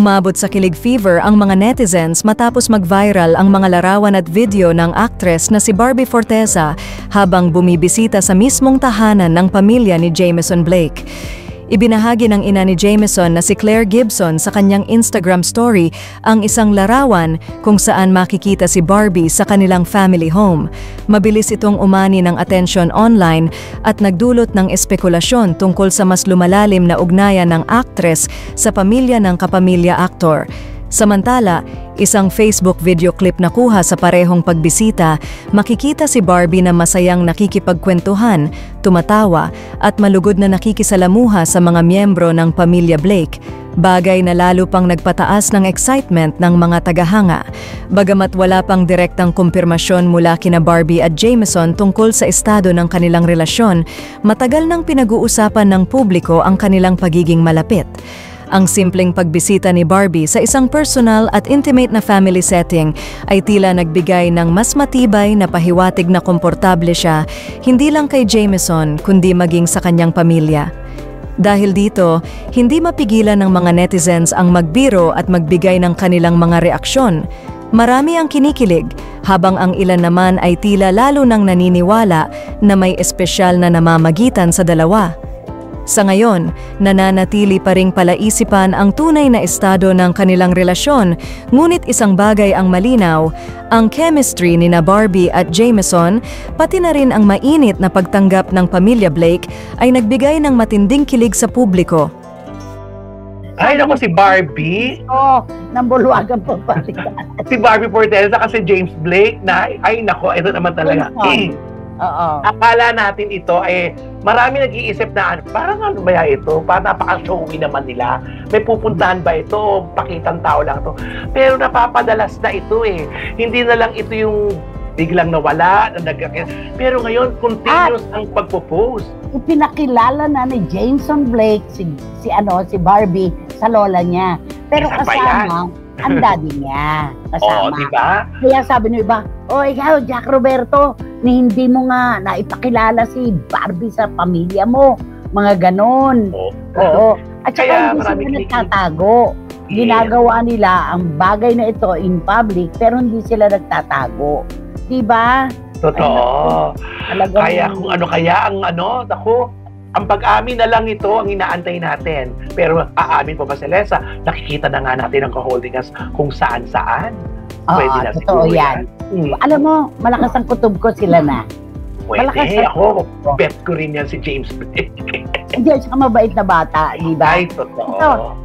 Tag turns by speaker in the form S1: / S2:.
S1: Umabot sa kilig fever ang mga netizens matapos mag-viral ang mga larawan at video ng actress na si Barbie Forteza habang bumibisita sa mismong tahanan ng pamilya ni Jameson Blake. Ibinahagi ng ina ni Jameson na si Claire Gibson sa kanyang Instagram story ang isang larawan kung saan makikita si Barbie sa kanilang family home. Mabilis itong umani ng atensyon online at nagdulot ng espekulasyon tungkol sa mas lumalalim na ugnayan ng actress sa pamilya ng kapamilya aktor. Samantala, isang Facebook video clip na kuha sa parehong pagbisita, makikita si Barbie na masayang nakikipagkwentuhan, tumatawa at malugod na nakikisalamuha sa mga miyembro ng pamilya Blake, bagay na lalo pang nagpataas ng excitement ng mga tagahanga. Bagamat wala pang direktang kumpirmasyon mula kina Barbie at Jameson tungkol sa estado ng kanilang relasyon, matagal nang pinag-uusapan ng publiko ang kanilang pagiging malapit. Ang simpleng pagbisita ni Barbie sa isang personal at intimate na family setting ay tila nagbigay ng mas matibay na pahiwatig na komportable siya, hindi lang kay Jameson kundi maging sa kanyang pamilya. Dahil dito, hindi mapigilan ng mga netizens ang magbiro at magbigay ng kanilang mga reaksyon. Marami ang kinikilig, habang ang ilan naman ay tila lalo nang naniniwala na may espesyal na namamagitan sa dalawa. Sa ngayon, nananatili pa ring palaisipan ang tunay na estado ng kanilang relasyon, ngunit isang bagay ang malinaw, ang chemistry ni na Barbie at Jameson, pati na rin ang mainit na pagtanggap ng pamilya Blake ay nagbigay ng matinding kilig sa publiko.
S2: Ay, naku, si Barbie.
S3: Oo, nambuluwagan po pati.
S2: Si Barbie Forteza kasi James Blake na, ay naku, ito naman talaga.
S3: Oo.
S2: Akala natin ito marami nag-iisip na parang ano ba ito? Parang napaka-showy naman nila. May pupuntahan ba ito? Pakitang tao lang to. Pero napapadalas na ito eh. Hindi na lang ito yung biglang nawala, pero ngayon continuous ang pagpo-post.
S3: Ipinakilala na ni Jameson Blake si Barbie sa lola niya. Pero kasama ang daddy niya. Kasama.
S2: Oo, diba?
S3: Kaya sabi ng iba, ikaw, Jack Roberto, ni hindi mo nga naipakilala si Barbie sa pamilya mo. Mga ganon. Oo. At saka hindi sila nagtatago. Ginagawa nila ang bagay na ito in public, pero hindi sila nagtatago. Diba?
S2: Totoo. Kaya kung ano kaya ang ang pag-amin na lang ito ang inaantay natin. Pero aamin pa ba si Lesa? Nakikita na nga natin ang ka-holding us kung saan-saan. Pwede na
S3: totoo yan. Alam mo, malakas ang kutob ko sila na.
S2: Pwede. Ako, bet ko rin yan si James Blake.
S3: Hindi, siya mabait na bata, di ba?
S2: Ay, totoo.